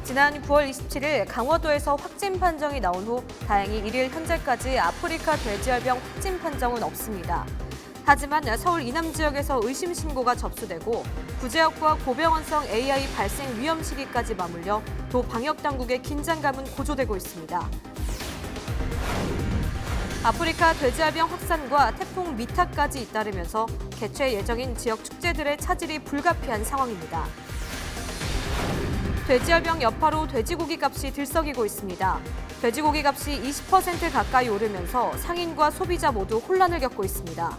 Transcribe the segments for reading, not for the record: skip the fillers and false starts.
지난 9월 27일 강원도에서 확진 판정이 나온 후 다행히 1일 현재까지 아프리카 돼지열병 확진 판정은 없습니다. 하지만 서울 이남 지역에서 의심 신고가 접수되고 구제역과 고병원성 AI 발생 위험 시기까지 맞물려 도 방역 당국의 긴장감은 고조되고 있습니다. 아프리카 돼지열병 확산과 태풍 미타까지 잇따르면서 개최 예정인 지역 축제들의 차질이 불가피한 상황입니다. 돼지열병 여파로 돼지고기 값이 들썩이고 있습니다. 돼지고기 값이 20% 가까이 오르면서 상인과 소비자 모두 혼란을 겪고 있습니다.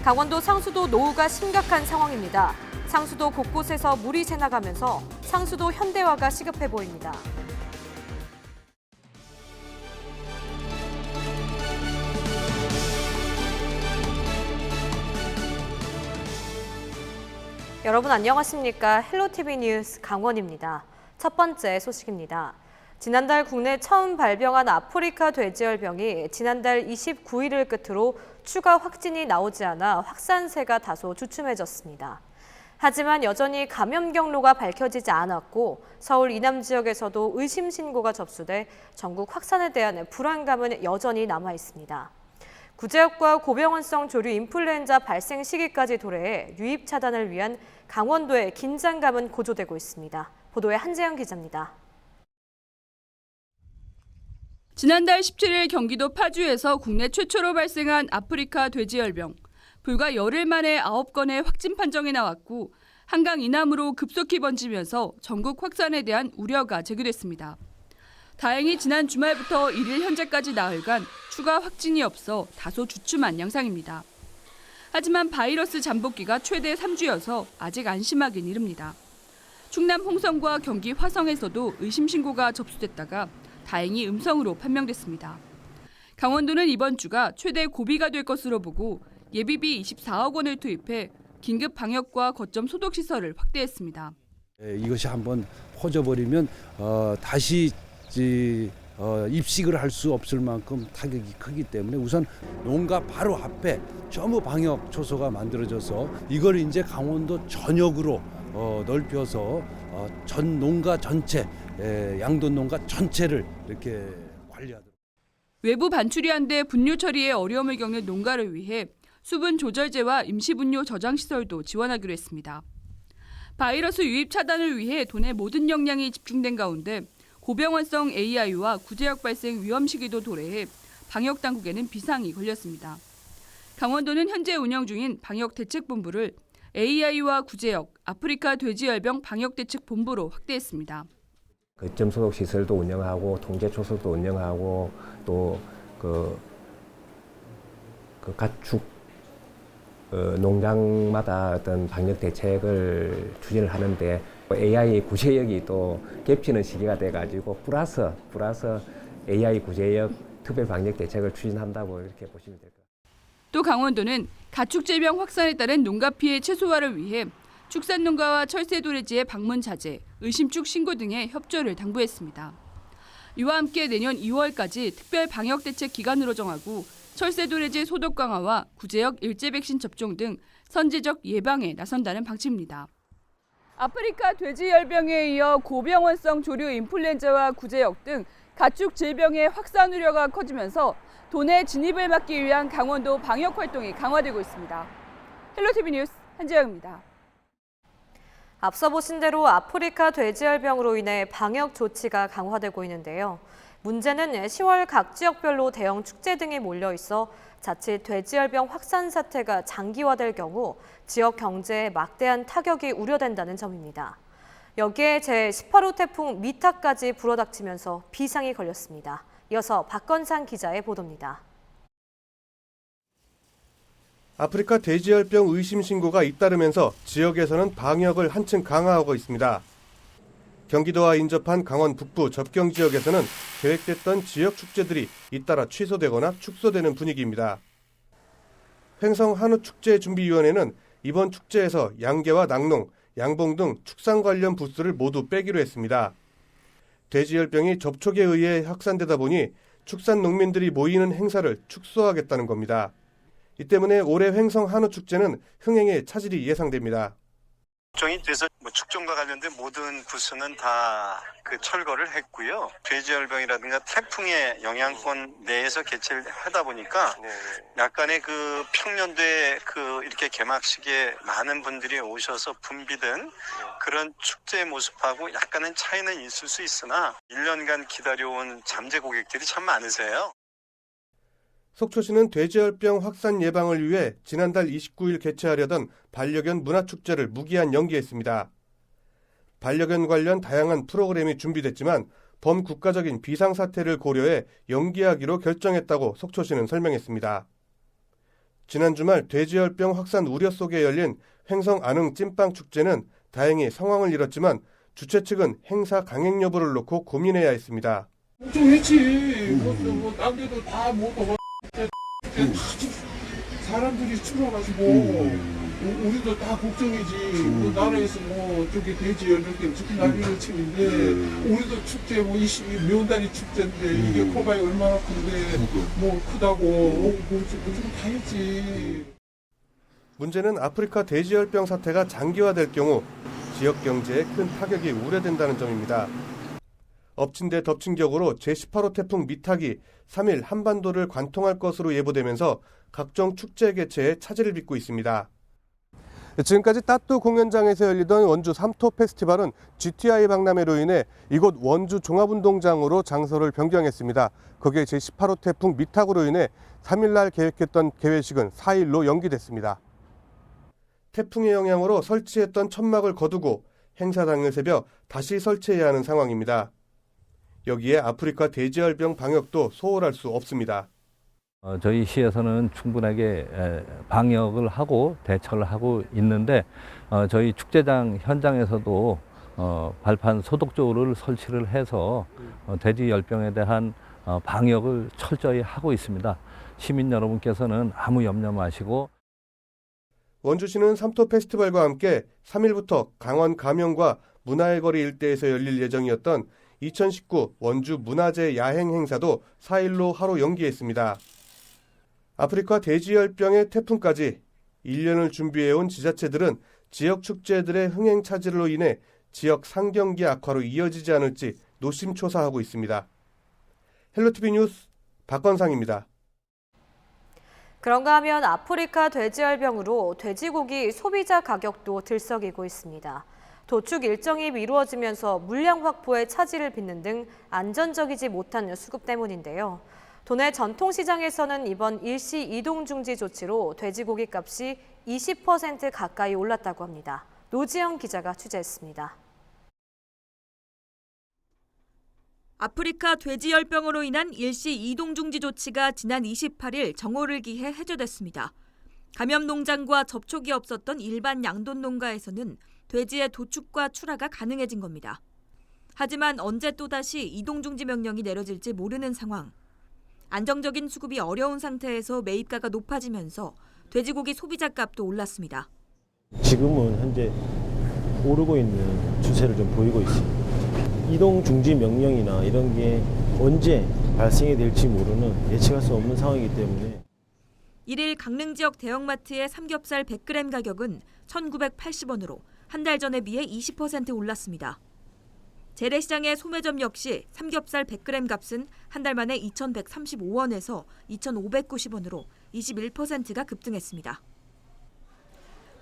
강원도 상수도 노후가 심각한 상황입니다. 상수도 곳곳에서 물이 새나가면서 상수도 현대화가 시급해 보입니다. 여러분 안녕하십니까? 헬로티비 뉴스 강원입니다. 첫 번째 소식입니다. 지난달 국내 처음 발병한 아프리카 돼지열병이 지난달 29일을 끝으로 추가 확진이 나오지 않아 확산세가 다소 주춤해졌습니다. 하지만 여전히 감염 경로가 밝혀지지 않았고 서울 이남 지역에서도 의심 신고가 접수돼 전국 확산에 대한 불안감은 여전히 남아 있습니다. 구제역과 고병원성 조류 인플루엔자 발생 시기까지 도래해 유입 차단을 위한 강원도의 긴장감은 고조되고 있습니다. 보도에 한재영 기자입니다. 지난달 17일 경기도 파주에서 국내 최초로 발생한 아프리카 돼지열병. 불과 열흘 만에 9건의 확진 판정이 나왔고 한강 이남으로 급속히 번지면서 전국 확산에 대한 우려가 제기됐습니다. 다행히 지난 주말부터 1일 현재까지 나흘간 추가 확진이 없어 다소 주춤한 양상입니다. 하지만 바이러스 잠복기가 최대 3주여서 아직 안심하긴 이릅니다. 충남 홍성과 경기 화성에서도 의심 신고가 접수됐다가 다행히 음성으로 판명됐습니다. 강원도는 이번 주가 최대 고비가 될 것으로 보고 예비비 24억 원을 투입해 긴급 방역과 거점 소독 시설을 확대했습니다. 이것이 한번 퍼져버리면 다시 입식을 할 수 없을 만큼 타격이 크기 때문에 우선 농가 바로 앞에 전부 방역 초소가 만들어져서 이걸 이제 강원도 전역으로 넓혀서 전 농가 전체, 양돈 농가 전체를 이렇게 관리하도록. 외부 반출이 안 돼 분뇨 처리에 어려움을 겪는 농가를 위해 수분 조절제와 임시 분뇨 저장 시설도 지원하기로 했습니다. 바이러스 유입 차단을 위해 돈의 모든 역량이 집중된 가운데 고병원성 AI와 구제역 발생 위험 시기도 도래해 방역 당국에는 비상이 걸렸습니다. 강원도는 현재 운영 중인 방역대책본부를 AI와 구제역, 아프리카 돼지열병 방역대책본부로 확대했습니다. 거점 소독 시설도 운영하고 통제 초소도 운영하고 또 그 가축 농장마다 어떤 방역 대책을 추진을 하는데 AI 구제역이 또 겹치는 시기가 돼가지고 플러스 AI 구제역 특별 방역 대책을 추진한다고 이렇게 보시면 될 것 같아요. 또 강원도는 가축질병 확산에 따른 농가 피해 최소화를 위해 축산농가와 철새도래지의 방문 자제, 의심축 신고 등의 협조를 당부했습니다. 이와 함께 내년 2월까지 특별 방역 대책 기간으로 정하고 철새도래지 소독 강화와 구제역 일제 백신 접종 등 선제적 예방에 나선다는 방침입니다. 아프리카 돼지열병에 이어 고병원성 조류 인플루엔자와 구제역 등 가축 질병의 확산 우려가 커지면서 도내 진입을 막기 위한 강원도 방역 활동이 강화되고 있습니다. 헬로티비 뉴스 한재영입니다. 앞서 보신 대로 아프리카 돼지열병으로 인해 방역 조치가 강화되고 있는데요. 문제는 10월 각 지역별로 대형 축제 등이 몰려 있어 자칫 돼지열병 확산 사태가 장기화될 경우 지역 경제에 막대한 타격이 우려된다는 점입니다. 여기에 제18호 태풍 미타까지 불어닥치면서 비상이 걸렸습니다. 이어서 박건상 기자의 보도입니다. 아프리카 돼지열병 의심 신고가 잇따르면서 지역에서는 방역을 한층 강화하고 있습니다. 경기도와 인접한 강원 북부 접경 지역에서는 계획됐던 지역 축제들이 잇따라 취소되거나 축소되는 분위기입니다. 횡성 한우축제준비위원회는 이번 축제에서 양계와 낙농, 양봉 등 축산 관련 부스를 모두 빼기로 했습니다. 돼지열병이 접촉에 의해 확산되다 보니 축산 농민들이 모이는 행사를 축소하겠다는 겁니다. 이 때문에 올해 횡성 한우축제는 흥행에 차질이 예상됩니다. 걱정이 돼서 뭐 축종과 관련된 모든 부스는 다 그 철거를 했고요. 돼지열병이라든가 태풍의 영향권 내에서 개최를 하다 보니까 약간의 그 평년도에 그 이렇게 개막식에 많은 분들이 오셔서 붐비던 그런 축제 모습하고 약간의 차이는 있을 수 있으나 1년간 기다려온 잠재 고객들이 참 많으세요. 속초시는 돼지열병 확산 예방을 위해 지난달 29일 개최하려던 반려견 문화축제를 무기한 연기했습니다. 반려견 관련 다양한 프로그램이 준비됐지만 범국가적인 비상사태를 고려해 연기하기로 결정했다고 속초시는 설명했습니다. 지난 주말 돼지열병 확산 우려 속에 열린 횡성 안흥 찐빵 축제는 다행히 상황을 잃었지만 주최 측은 행사 강행 여부를 놓고 고민해야 했습니다. 걱정했지. 딴 데도 다 뭐 사람들이 추러가지고 우리도 다 걱정이지. 나라에서 저기 돼지 열병 때문에 저기 난리를 치는데 우리도 축제 명단이 축제인데 이게 커봐야 얼마나 큰데 크다고 좀 다 했지. 문제는 아프리카 돼지열병 사태가 장기화될 경우 지역 경제에 큰 타격이 우려된다는 점입니다. 엎친 데 덮친 격으로 제18호 태풍 미탁이 3일 한반도를 관통할 것으로 예보되면서 각종 축제 개최에 차질을 빚고 있습니다. 지금까지 따뚜 공연장에서 열리던 원주 삼토 페스티벌은 GTI 박람회로 인해 이곳 원주 종합운동장으로 장소를 변경했습니다. 거기에 제18호 태풍 미탁으로 인해 3일날 계획했던 개회식은 4일로 연기됐습니다. 태풍의 영향으로 설치했던 천막을 거두고 행사 당일 새벽 다시 설치해야 하는 상황입니다. 여기에 아프리카 돼지열병 방역도 소홀할 수 없습니다. 저희 시에서는 충분하게 방역을 하고 대처를 하고 있는데 저희 축제장 현장에서도 발판 소독조를 설치를 해서 돼지열병에 대한 방역을 철저히 하고 있습니다. 시민 여러분께서는 아무 염려 마시고. 원주시는 삼토 페스티벌과 함께 3일부터 강원 가명과 문화의 거리 일대에서 열릴 예정이었던 2019 원주 문화제 야행 행사도 4일로 하루 연기했습니다. 아프리카 돼지열병의 태풍까지 1년을 준비해온 지자체들은 지역 축제들의 흥행 차질로 인해 지역 상경기 악화로 이어지지 않을지 노심초사하고 있습니다. 헬로티비 뉴스 박건상입니다. 그런가 하면 아프리카 돼지열병으로 돼지고기 소비자 가격도 들썩이고 있습니다. 도축 일정이 미루어지면서 물량 확보에 차질을 빚는 등 안전적이지 못한 수급 때문인데요. 도내 전통시장에서는 이번 일시 이동중지 조치로 돼지고기 값이 20% 가까이 올랐다고 합니다. 노지영 기자가 취재했습니다. 아프리카 돼지열병으로 인한 일시 이동중지 조치가 지난 28일 정오를 기해 해제됐습니다. 감염 농장과 접촉이 없었던 일반 양돈 농가에서는 돼지의 도축과 출하가 가능해진 겁니다. 하지만 언제 또다시 이동중지 명령이 내려질지 모르는 상황. 안정적인 수급이 어려운 상태에서 매입가가 높아지면서 돼지고기 소비자 값도 올랐습니다. 지금은 현재 오르고 있는 추세를 좀 보이고 있습니다. 이동 중지 명령이나 이런 게 언제 발생이 될지 모르는 예측할 수 없는 상황이기 때문에 1일 강릉 지역 대형마트의 삼겹살 100g 가격은 1,980원으로 한 달 전에 비해 20% 올랐습니다. 재래시장의 소매점 역시 삼겹살 100g 값은 한 달 만에 2,135원에서 2,590원으로 21%가 급등했습니다.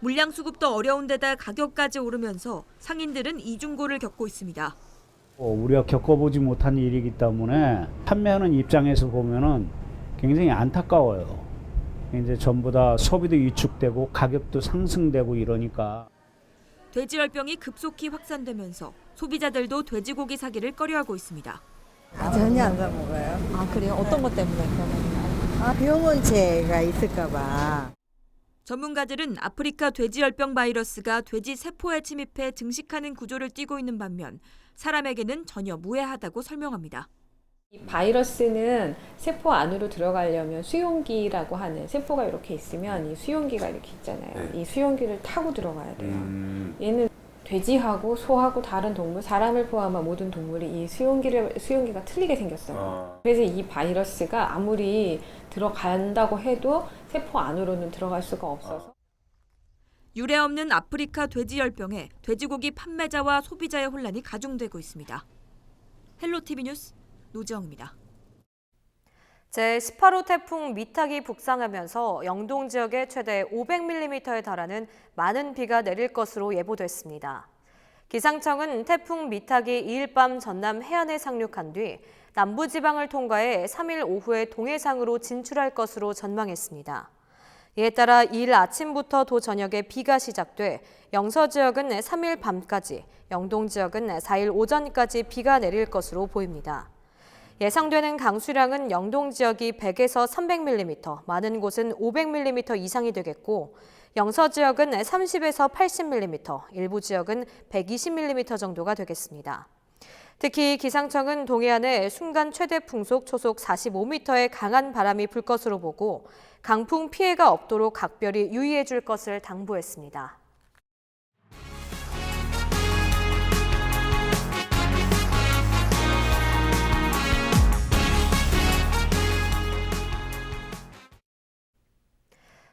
물량 수급도 어려운 데다 가격까지 오르면서 상인들은 이중고를 겪고 있습니다. 우리가 겪어보지 못한 일이기 때문에 판매하는 입장에서 보면은 굉장히 안타까워요. 이제 전부 다 소비도 위축되고 가격도 상승되고 이러니까. 돼지열병이 급속히 확산되면서 소비자들도 돼지고기 사기를 꺼려하고 있습니다. 전혀 안 사 먹어요. 그래요? 어떤 것 때문에 그러면? 병원체가 있을까 봐. 전문가들은 아프리카 돼지열병 바이러스가 돼지 세포에 침입해 증식하는 구조를 띠고 있는 반면 사람에게는 전혀 무해하다고 설명합니다. 이 바이러스는 세포 안으로 들어가려면 수용기라고 하는 세포가 이렇게 있으면 이 수용기가 이렇게 있잖아요. 이 수용기를 타고 들어가야 돼요. 얘는 돼지하고 소하고 다른 동물, 사람을 포함한 모든 동물이 이 수용기가 틀리게 생겼어요. 그래서 이 바이러스가 아무리 들어간다고 해도 세포 안으로는 들어갈 수가 없어서. 유례 없는 아프리카 돼지열병에 돼지고기 판매자와 소비자의 혼란이 가중되고 있습니다. 헬로티비 뉴스 노지영입니다. 제18호 태풍 미탁이 북상하면서 영동 지역에 최대 500mm에 달하는 많은 비가 내릴 것으로 예보됐습니다. 기상청은 태풍 미탁이 2일 밤 전남 해안에 상륙한 뒤 남부지방을 통과해 3일 오후에 동해상으로 진출할 것으로 전망했습니다. 이에 따라 2일 아침부터 도 저녁에 비가 시작돼 영서 지역은 3일 밤까지, 영동 지역은 4일 오전까지 비가 내릴 것으로 보입니다. 예상되는 강수량은 영동 지역이 100에서 300mm, 많은 곳은 500mm 이상이 되겠고 영서 지역은 30에서 80mm, 일부 지역은 120mm 정도가 되겠습니다. 특히 기상청은 동해안에 순간 최대 풍속 초속 45m의 강한 바람이 불 것으로 보고 강풍 피해가 없도록 각별히 유의해 줄 것을 당부했습니다.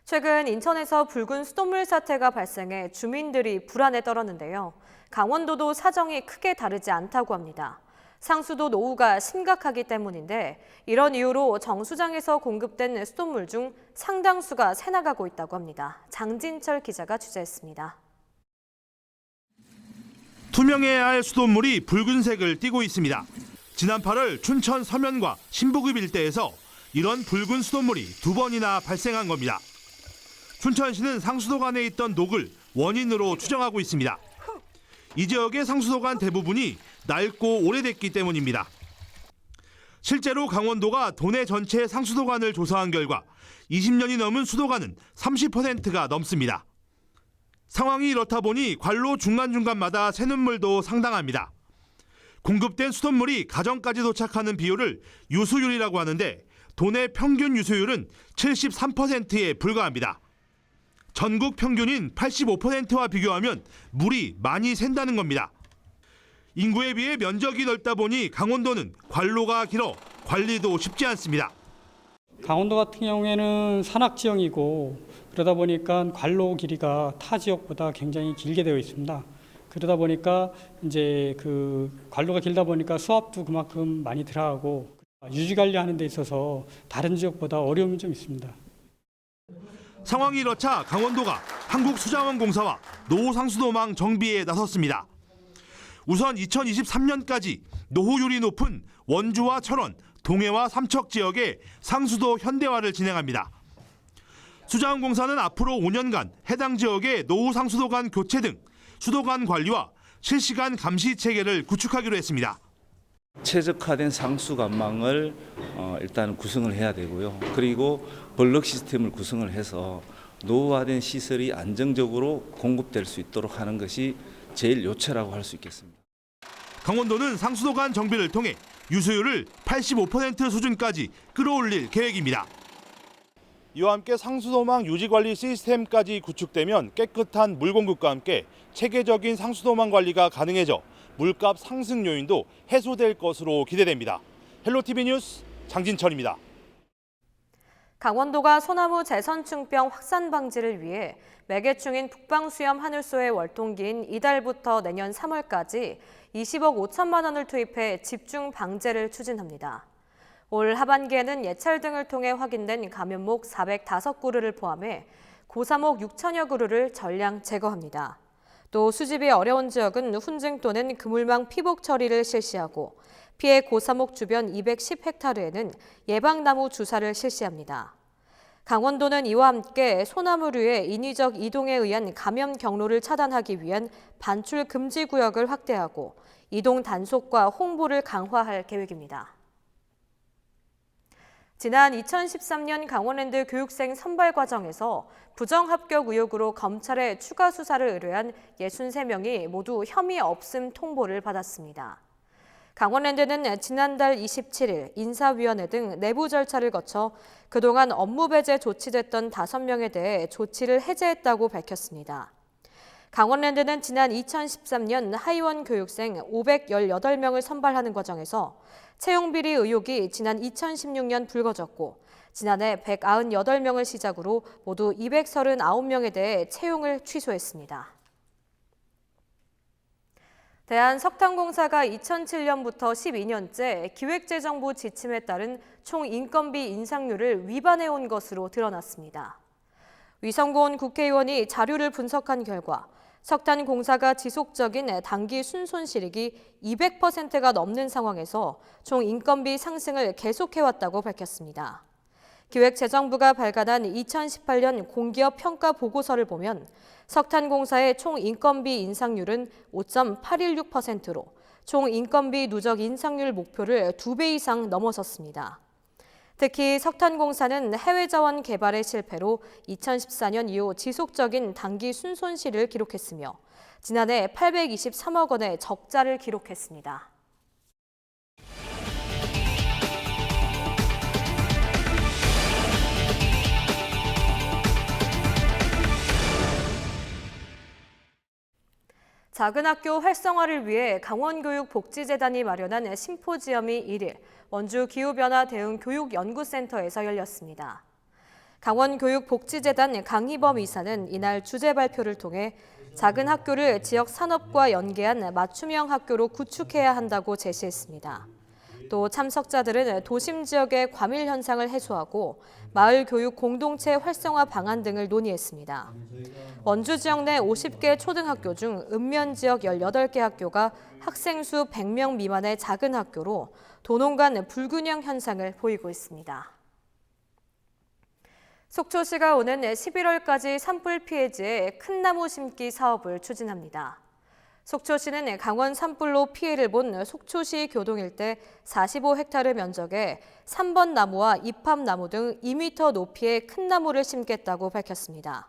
최근 인천에서 붉은 수돗물 사태가 발생해 주민들이 불안에 떨었는데요. 강원도도 사정이 크게 다르지 않다고 합니다. 상수도 노후가 심각하기 때문인데 이런 이유로 정수장에서 공급된 수돗물 중 상당수가 새나가고 있다고 합니다. 장진철 기자가 취재했습니다. 투명해야 할 수돗물이 붉은색을 띠고 있습니다. 지난 8월 춘천 서면과 신부급 일대에서 이런 붉은 수돗물이 2번이나 발생한 겁니다. 춘천시는 상수도관에 있던 녹을 원인으로 추정하고 있습니다. 이 지역의 상수도관 대부분이 낡고 오래됐기 때문입니다. 실제로 강원도가 도내 전체 상수도관을 조사한 결과 20년이 넘은 수도관은 30%가 넘습니다. 상황이 이렇다 보니 관로 중간중간마다 새는물도 상당합니다. 공급된 수돗물이 가정까지 도착하는 비율을 유수율이라고 하는데 도내 평균 유수율은 73%에 불과합니다. 전국 평균인 85%와 비교하면 물이 많이 샌다는 겁니다. 인구에 비해 면적이 넓다 보니 강원도는 관로가 길어 관리도 쉽지 않습니다. 강원도 같은 경우에는 산악지형이고 그러다 보니까 관로 길이가 타 지역보다 굉장히 길게 되어 있습니다. 그러다 보니까 이제 그 관로가 길다 보니까 수압도 그만큼 많이 들어가고 유지 관리하는 데 있어서 다른 지역보다 어려움이 좀 있습니다. 상황이 이렇자 강원도가 한국수자원공사와 노후상수도망 정비에 나섰습니다. 우선 2023년까지 노후율이 높은 원주와 철원, 동해와 삼척 지역의 상수도 현대화를 진행합니다. 수자원공사는 앞으로 5년간 해당 지역의 노후상수도관 교체 등 수도관 관리와 실시간 감시 체계를 구축하기로 했습니다. 최적화된 상수관망을 일단 구성을 해야 되고요. 그리고 블럭 시스템을 구성을 해서 노후화된 시설이 안정적으로 공급될 수 있도록 하는 것이 제일 요체라고 할 수 있겠습니다. 강원도는 상수도관 정비를 통해 유수율을 85% 수준까지 끌어올릴 계획입니다. 이와 함께 상수도망 유지관리 시스템까지 구축되면 깨끗한 물 공급과 함께 체계적인 상수도망 관리가 가능해져 물값 상승 요인도 해소될 것으로 기대됩니다. 헬로티비 뉴스 장진철입니다. 강원도가 소나무 재선충병 확산 방지를 위해 매개충인 북방수염 하늘소의 월동기인 이달부터 내년 3월까지 20억 5천만 원을 투입해 집중 방제를 추진합니다. 올 하반기에는 예찰 등을 통해 확인된 감염목 405그루를 포함해 고사목 6천여 그루를 전량 제거합니다. 또 수집이 어려운 지역은 훈증 또는 그물망 피복 처리를 실시하고 피해 고사목 주변 210헥타르에는 예방나무 주사를 실시합니다. 강원도는 이와 함께 소나무류의 인위적 이동에 의한 감염 경로를 차단하기 위한 반출 금지 구역을 확대하고 이동 단속과 홍보를 강화할 계획입니다. 지난 2013년 강원랜드 교육생 선발 과정에서 부정합격 의혹으로 검찰에 추가 수사를 의뢰한 63명이 모두 혐의 없음 통보를 받았습니다. 강원랜드는 지난달 27일 인사위원회 등 내부 절차를 거쳐 그동안 업무 배제 조치됐던 5명에 대해 조치를 해제했다고 밝혔습니다. 강원랜드는 지난 2013년 하위원 교육생 518명을 선발하는 과정에서 채용 비리 의혹이 지난 2016년 불거졌고 지난해 198명을 시작으로 모두 239명에 대해 채용을 취소했습니다. 대한석탄공사가 2007년부터 12년째 기획재정부 지침에 따른 총 인건비 인상률을 위반해온 것으로 드러났습니다. 위성곤 국회의원이 자료를 분석한 결과 석탄공사가 지속적인 단기 순손실익이 200%가 넘는 상황에서 총 인건비 상승을 계속해왔다고 밝혔습니다. 기획재정부가 발간한 2018년 공기업 평가 보고서를 보면 석탄공사의 총 인건비 인상률은 5.816%로 총 인건비 누적 인상률 목표를 2배 이상 넘어섰습니다. 특히 석탄공사는 해외 자원 개발의 실패로 2014년 이후 지속적인 단기 순손실을 기록했으며 지난해 823억 원의 적자를 기록했습니다. 작은 학교 활성화를 위해 강원교육복지재단이 마련한 심포지엄이 1일 원주 기후변화 대응 교육연구센터에서 열렸습니다. 강원교육복지재단 강희범 이사는 이날 주제 발표를 통해 작은 학교를 지역 산업과 연계한 맞춤형 학교로 구축해야 한다고 제시했습니다. 또 참석자들은 도심 지역의 과밀 현상을 해소하고 마을 교육 공동체 활성화 방안 등을 논의했습니다. 원주 지역 내 50개 초등학교 중 읍면 지역 18개 학교가 학생 수 100명 미만의 작은 학교로 도농 간 불균형 현상을 보이고 있습니다. 속초시가 오는 11월까지 산불 피해지에 큰 나무 심기 사업을 추진합니다. 속초시는 강원 산불로 피해를 본 속초시 교동 일대 45헥타르 면적에 3번 나무와 이팝나무 등 2m 높이의 큰 나무를 심겠다고 밝혔습니다.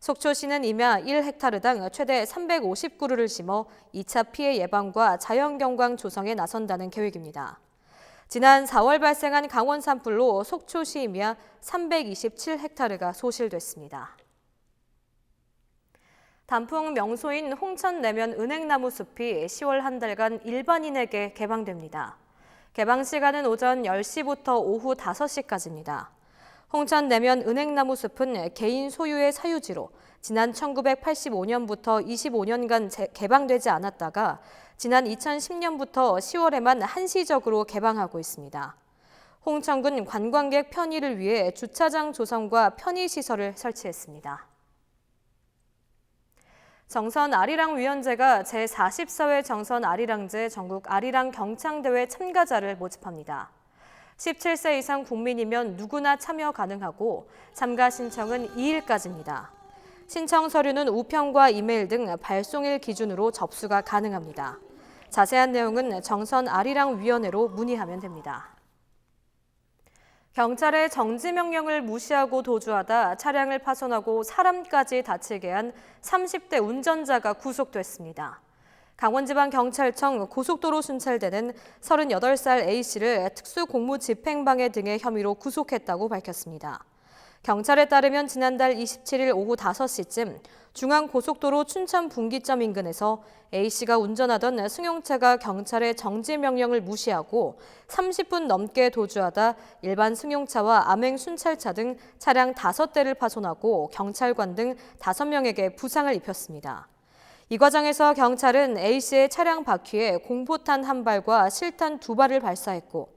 속초시는 임야 1헥타르당 최대 350그루를 심어 2차 피해 예방과 자연경관 조성에 나선다는 계획입니다. 지난 4월 발생한 강원 산불로 속초시 임야 327헥타르가 소실됐습니다. 단풍 명소인 홍천 내면 은행나무 숲이 10월 한 달간 일반인에게 개방됩니다. 개방 시간은 오전 10시부터 오후 5시까지입니다. 홍천 내면 은행나무 숲은 개인 소유의 사유지로 지난 1985년부터 25년간 개방되지 않았다가 지난 2010년부터 10월에만 한시적으로 개방하고 있습니다. 홍천군 관광객 편의를 위해 주차장 조성과 편의시설을 설치했습니다. 정선 아리랑 위원제가 제44회 정선 아리랑제 전국 아리랑 경창대회 참가자를 모집합니다. 17세 이상 국민이면 누구나 참여 가능하고 참가 신청은 2일까지입니다. 신청 서류는 우편과 이메일 등 발송일 기준으로 접수가 가능합니다. 자세한 내용은 정선 아리랑 위원회로 문의하면 됩니다. 경찰의 정지 명령을 무시하고 도주하다 차량을 파손하고 사람까지 다치게 한 30대 운전자가 구속됐습니다. 강원지방경찰청 고속도로 순찰대는 38살 A씨를 특수공무집행방해 등의 혐의로 구속했다고 밝혔습니다. 경찰에 따르면 지난달 27일 오후 5시쯤 중앙고속도로 춘천 분기점 인근에서 A씨가 운전하던 승용차가 경찰의 정지 명령을 무시하고 30분 넘게 도주하다 일반 승용차와 암행 순찰차 등 차량 5대를 파손하고 경찰관 등 5명에게 부상을 입혔습니다. 이 과정에서 경찰은 A씨의 차량 바퀴에 공포탄 1발과 실탄 2발을 발사했고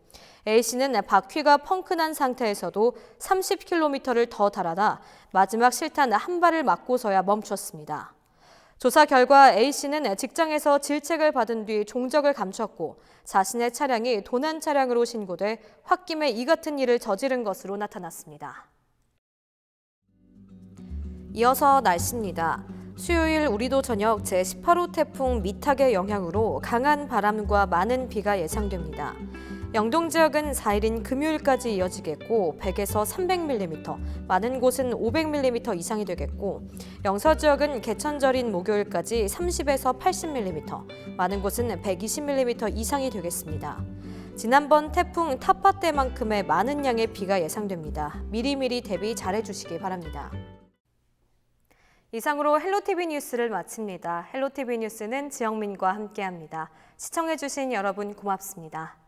A씨는 바퀴가 펑크난 상태에서도 30km를 더 달아나 마지막 실탄 1발을 맞고서야 멈췄습니다. 조사 결과 A씨는 직장에서 질책을 받은 뒤 종적을 감췄고 자신의 차량이 도난 차량으로 신고돼 홧김에 이 같은 일을 저지른 것으로 나타났습니다. 이어서 날씨입니다. 수요일 우리도 저녁 제18호 태풍 미탁의 영향으로 강한 바람과 많은 비가 예상됩니다. 영동 지역은 4일인 금요일까지 이어지겠고 100에서 300mm, 많은 곳은 500mm 이상이 되겠고 영서 지역은 개천절인 목요일까지 30에서 80mm, 많은 곳은 120mm 이상이 되겠습니다. 지난번 태풍 타파 때만큼의 많은 양의 비가 예상됩니다. 미리미리 대비 잘해주시기 바랍니다. 이상으로 헬로티비 뉴스를 마칩니다. 헬로티비 뉴스는 지영민과 함께합니다. 시청해주신 여러분 고맙습니다.